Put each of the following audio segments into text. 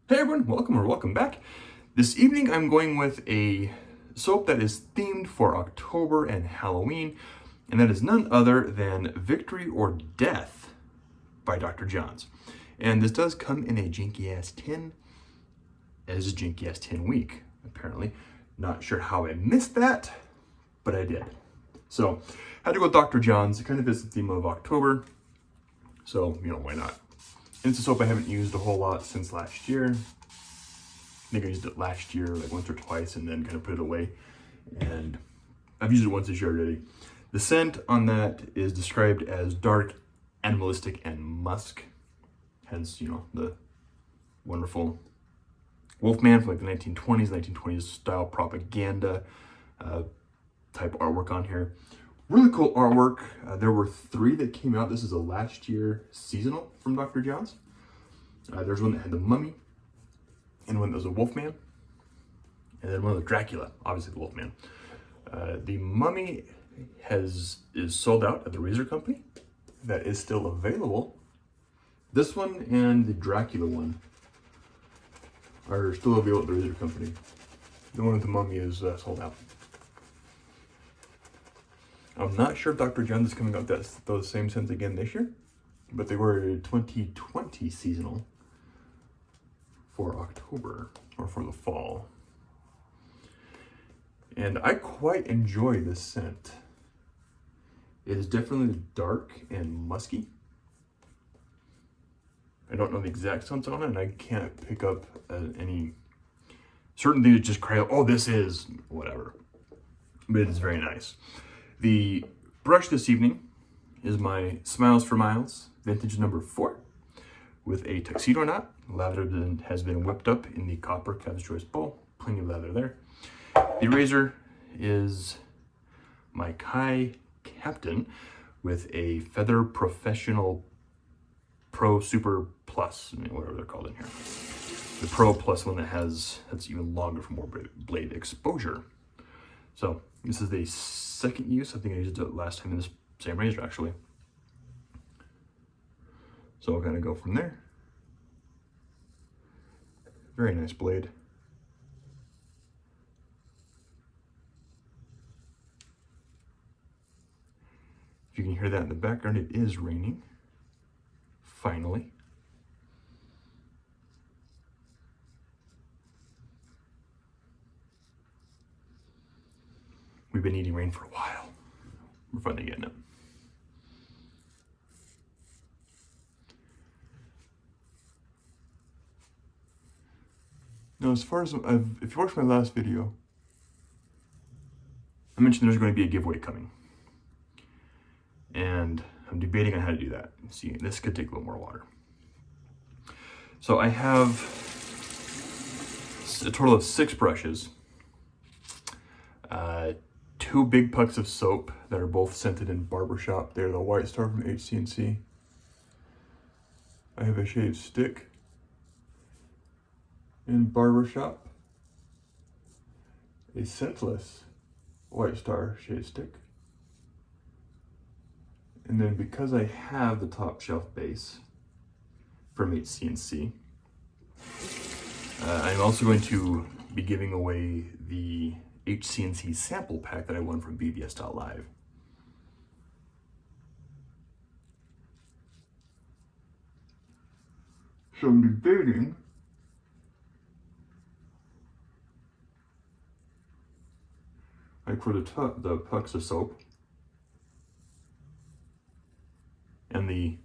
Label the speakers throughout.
Speaker 1: Hey everyone, welcome or welcome back. This evening I'm going with a soap that is themed for October and Halloween, and that is none other than Victory or Death by Dr. John's. And this does come in a janky ass tin, as a janky ass tin week, apparently. Not sure how I missed that, but I did. So, had to go with Dr. John's. It kind of is the theme of October, so, why not? And it's a soap I haven't used a whole lot since last year. I think I used it last year, like once or twice, and then kind of put it away. And I've used it once this year already. The scent on that is described as dark, animalistic, and musk. Hence, the wonderful Wolfman from like the 1920s style propaganda type artwork on here. Really cool artwork. There were 3 that came out. This is a last year seasonal from Dr. John's. There's one that had the mummy, and one that was a Wolfman, and then one with Dracula, obviously the Wolfman. The mummy is sold out at the Razor Company. That is still available. This one and the Dracula one are still available at the Razor Company. The one with the mummy is sold out. I'm not sure if Dr. John's is coming out with those same scents again this year, but they were 2020 seasonal for October, or for the fall. And I quite enjoy this scent. It is definitely dark and musky. I don't know the exact scents on it, and I can't pick up any certain things that just cry out, oh, this is whatever. But it is very nice. The brush this evening is my SmilezforMilez vintage number 4 with a tuxedo knot. Lather has been whipped up in the copper Cavs Choice bowl. Plenty of lather there. The eraser is my Kai Captain with a Feather Professional Pro Super Plus, whatever they're called in here. The Pro Plus one that's even longer for more blade exposure. So this is the second use. I think I used it last time in this same razor actually. So I'll kind of go from there. Very nice blade. If you can hear that in the background, it is raining. Finally. We've been needing rain for a while. We're finally getting it. Now, as far as if you watched my last video, I mentioned there's going to be a giveaway coming. And I'm debating on how to do that. See, this could take a little more water. So I have a total of 6 brushes, 2 big pucks of soap that are both scented in Barbershop. They're the White Star from HC&C. I have a shaved stick in Barbershop, a scentless White Star shade stick, and then because I have the top shelf base from HC&C, I'm also going to be giving away the HC&C sample pack that I won from BBS.live. So I'm debating like for the pucks of soap and the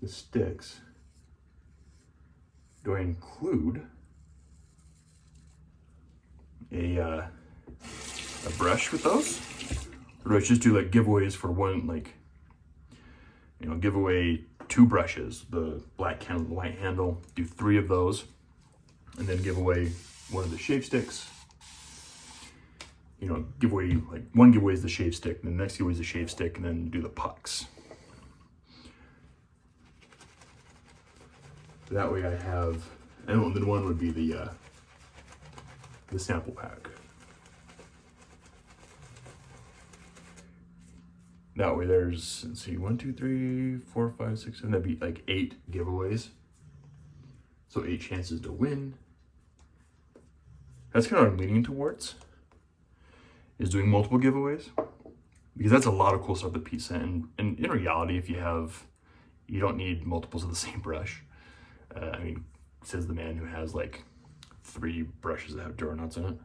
Speaker 1: sticks, do I include a brush with those, or do I just do like giveaways for one, like give away 2 brushes, the black handle, the white handle, do 3 of those, and then give away one of the shave sticks. Give away, like, one giveaway is the shave stick, and the next giveaway is the shave stick, and then do the pucks. That way I have, and then one would be the sample pack. That way there's, let's see, 1, 2, 3, 4, 5, 6, 7, that'd be like 8 giveaways. So 8 chances to win. That's kind of what I'm leaning towards, is doing multiple giveaways, because that's a lot of cool stuff that Pete sent. And in reality, if you don't need multiples of the same brush. I mean, says the man who has like 3 brushes that have Duranuts in it.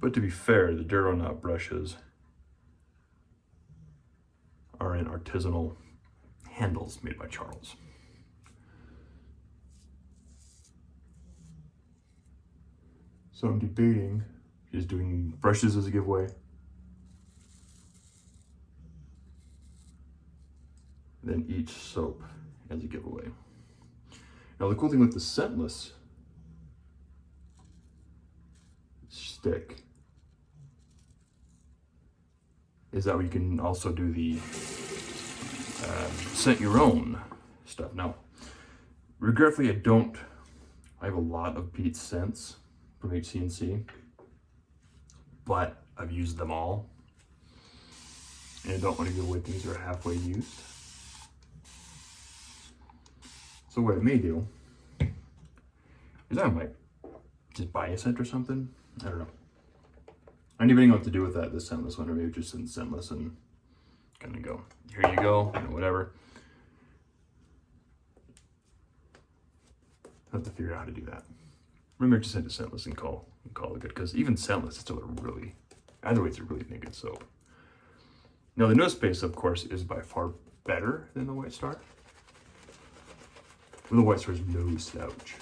Speaker 1: But to be fair, the Duranut brushes are in artisanal handles made by Charles. So I'm debating just doing brushes as a giveaway, then each soap as a giveaway. Now the cool thing with the scentless stick is that we can also do the scent your own stuff. Now, regretfully, I have a lot of Pete's scents from HCNC, but I've used them all, and I don't want to give away things that are halfway used. So what I may do is I might just buy a scent or something. I don't know. I don't even know what to do with that, this scentless one, or maybe just send scentless and kind of go, here you go, you know, whatever. I have to figure out how to do that. Remember to send a scentless and call it good, because even scentless is still either way, it's a really good soap. Now the nose base, of course, is by far better than the White Star. The White Star is no slouch.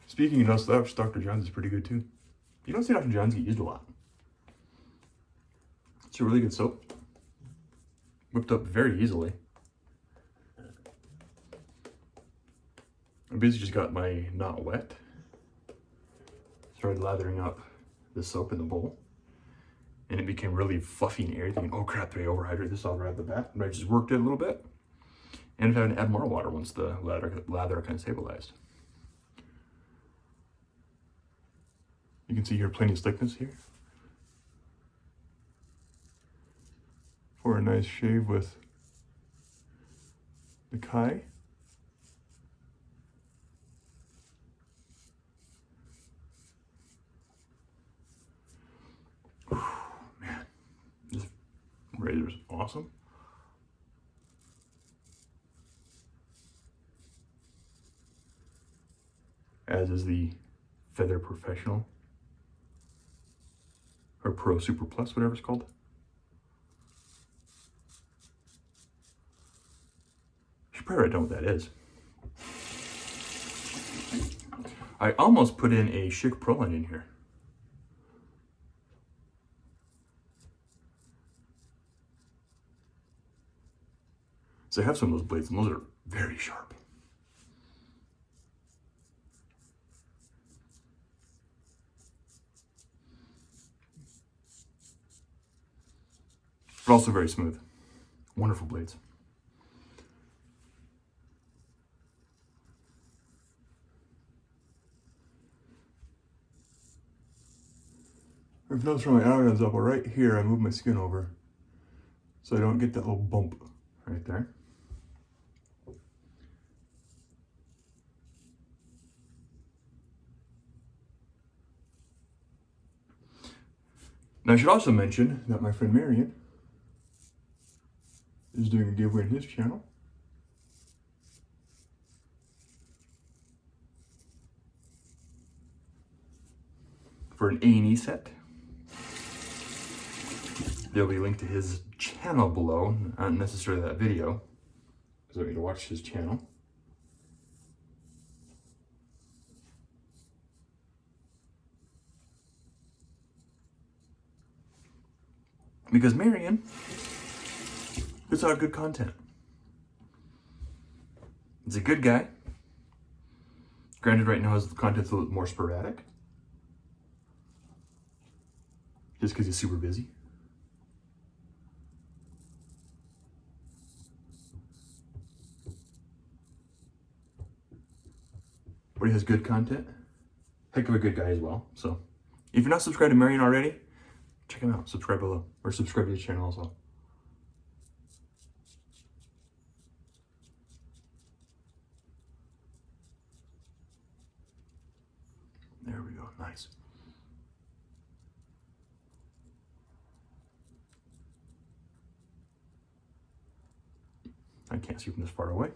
Speaker 1: Speaking of no slouch, Dr. John's is pretty good too. You don't see Dr. John's get used a lot. It's a really good soap. Whipped up very easily. I basically just got my not wet. Started lathering up the soap in the bowl. And it became really fluffy and airy, thinking, oh crap, did I overhydrate this all right at the bat? And I just worked it a little bit. And I've had to add more water once the lather kind of stabilized. You can see here plenty of thickness here. For a nice shave with the Kai. Man, this razor is awesome. As is the Feather Professional. Or Pro Super Plus, whatever it's called. I should probably write down what that is. I almost put in a Schick Proline in here. So I have some of those blades, and those are very sharp. But also very smooth. Wonderful blades. If you notice where my iron's up, right here, I move my skin over so I don't get that little bump right there. Now I should also mention that my friend Marion is doing a giveaway on his channel. For an A&E set. There'll be a link to his channel below, not necessarily that video, because I need to watch his channel. Because Marion puts out good content. He's a good guy. Granted, right now his content's a little more sporadic. Just because he's super busy. But he has good content. heck of a good guy as well. So if you're not subscribed to Marion already, check him out. Subscribe below, or subscribe to his channel also. There we go, nice. I can't see from this far away.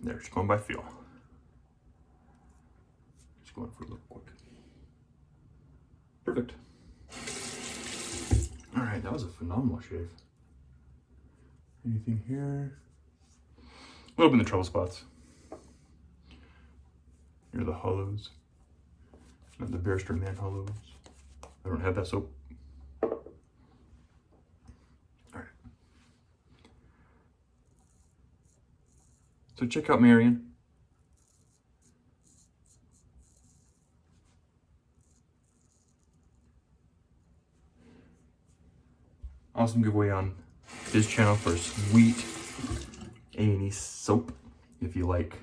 Speaker 1: There, just going by feel. Just going for a little quick. Perfect. All right, that was a phenomenal shave. Anything here? A little bit in the trouble spots. Here are the hollows. Not the barrister man hollows. I don't have that soap. All right. So check out Marion. Awesome giveaway on his channel for sweet A&E soap if you like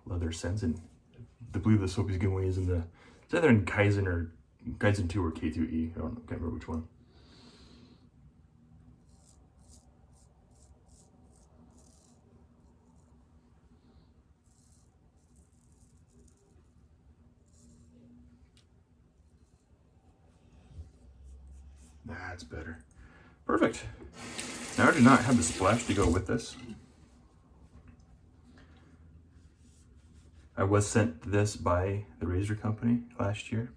Speaker 1: leather scents. And I believe the soap he's giving away is in the, it's either in Kaizen or Kaizen 2 or K2E. I don't know, can't remember which one. That's better. Perfect. Now I do not have the splash to go with this. I was sent this by the razor company last year.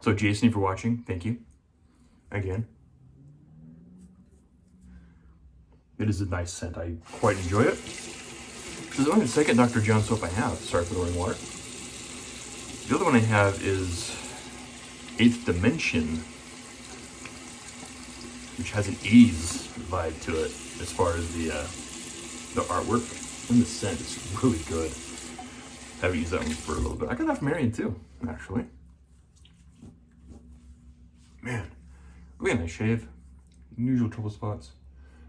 Speaker 1: So Jason, if you're watching, thank you. Again. It is a nice scent. I quite enjoy it. This is only the second Dr. John soap I have. Sorry for the running water. The other one I have is 8th Dimension, which has an 80s vibe to it as far as the artwork. And the scent is really good. I haven't used that one for a little bit. I got that from Marion too, actually. Man, really nice shave. Unusual trouble spots.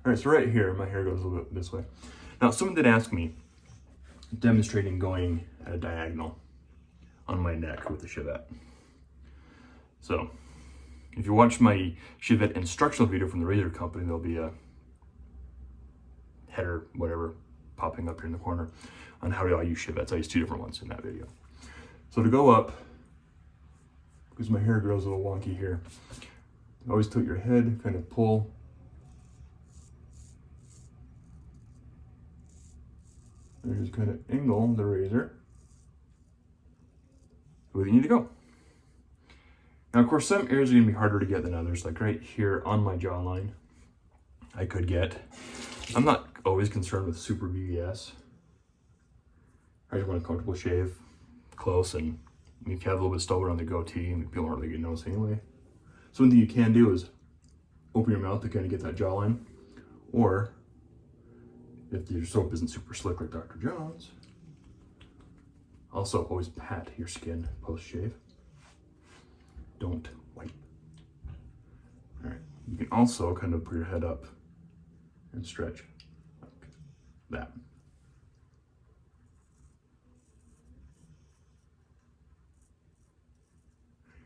Speaker 1: All right, so right here, my hair goes a little bit this way. Now, someone did ask me, demonstrating going at a diagonal on my neck with the Chevette. So, if you watch my Chevette instructional video from the razor company, there'll be a header, whatever, popping up here in the corner on how do I use Chevettes. I use 2 different ones in that video. So to go up, because my hair grows a little wonky here, always tilt your head, kind of pull. And just kind of angle the razor where you need to go. Now, of course, some areas are going to be harder to get than others. Like right here on my jawline, I could get. I'm not always concerned with super VVS. I just want a comfortable shave, close, and you can have a little bit of stubble around the goatee, and people aren't really going to notice anyway. So one thing you can do is open your mouth to kind of get that jawline, or if your soap isn't super slick like Dr. John's, also always pat your skin post-shave. Don't wipe. All right, you can also kind of put your head up and stretch like that.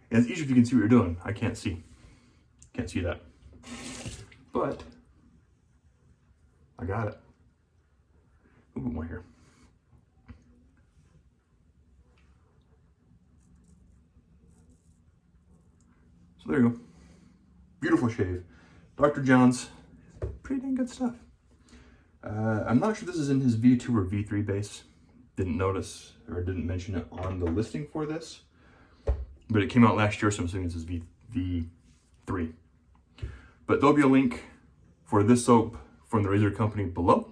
Speaker 1: And it's easy if you can see what you're doing. I can't see. Can't see that. But I got it. A little bit more here. So there you go. Beautiful shave. Dr. John's, pretty dang good stuff. I'm not sure this is in his V2 or V3 base. Didn't notice or didn't mention it on the listing for this. But it came out last year, so I'm assuming this is V3. But there'll be a link for this soap from the razor company below.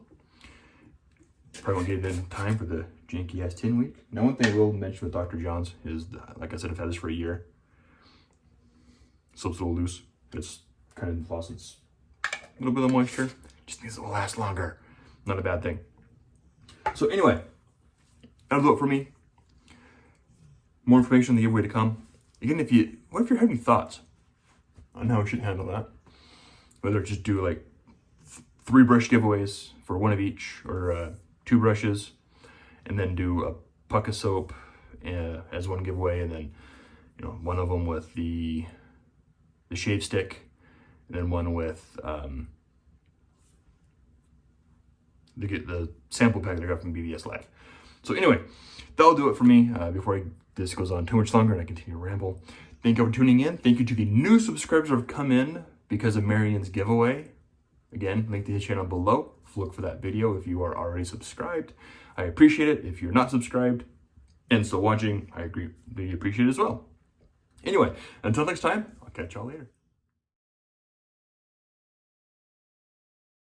Speaker 1: Probably won't get it in time for the janky ass 10 week. Now, one thing I will mention with Dr. John's is, like I said, I've had this for a year. Soap's a little loose. It's kind of in the faucets. A little bit of moisture. Just needs to last longer. Not a bad thing. So anyway, that'll do it for me. More information on the giveaway to come. Again, what if you're having thoughts on how we should handle that? Whether just do like 3 brush giveaways for 1 of each, or 2 brushes, and then do a puck of soap as 1 giveaway, and then, you know, 1 of them with the shave stick, and then 1 with the sample pack that I got from BBS Live. So anyway, that'll do it for me before this goes on too much longer and I continue to ramble. Thank you for tuning in. Thank you to the new subscribers who have come in because of Marion's giveaway. Again, link to his channel below. Look for that video if you are already subscribed. I appreciate it. If you're not subscribed and still watching, I really appreciate it as well. Anyway, until next time, I'll catch y'all later.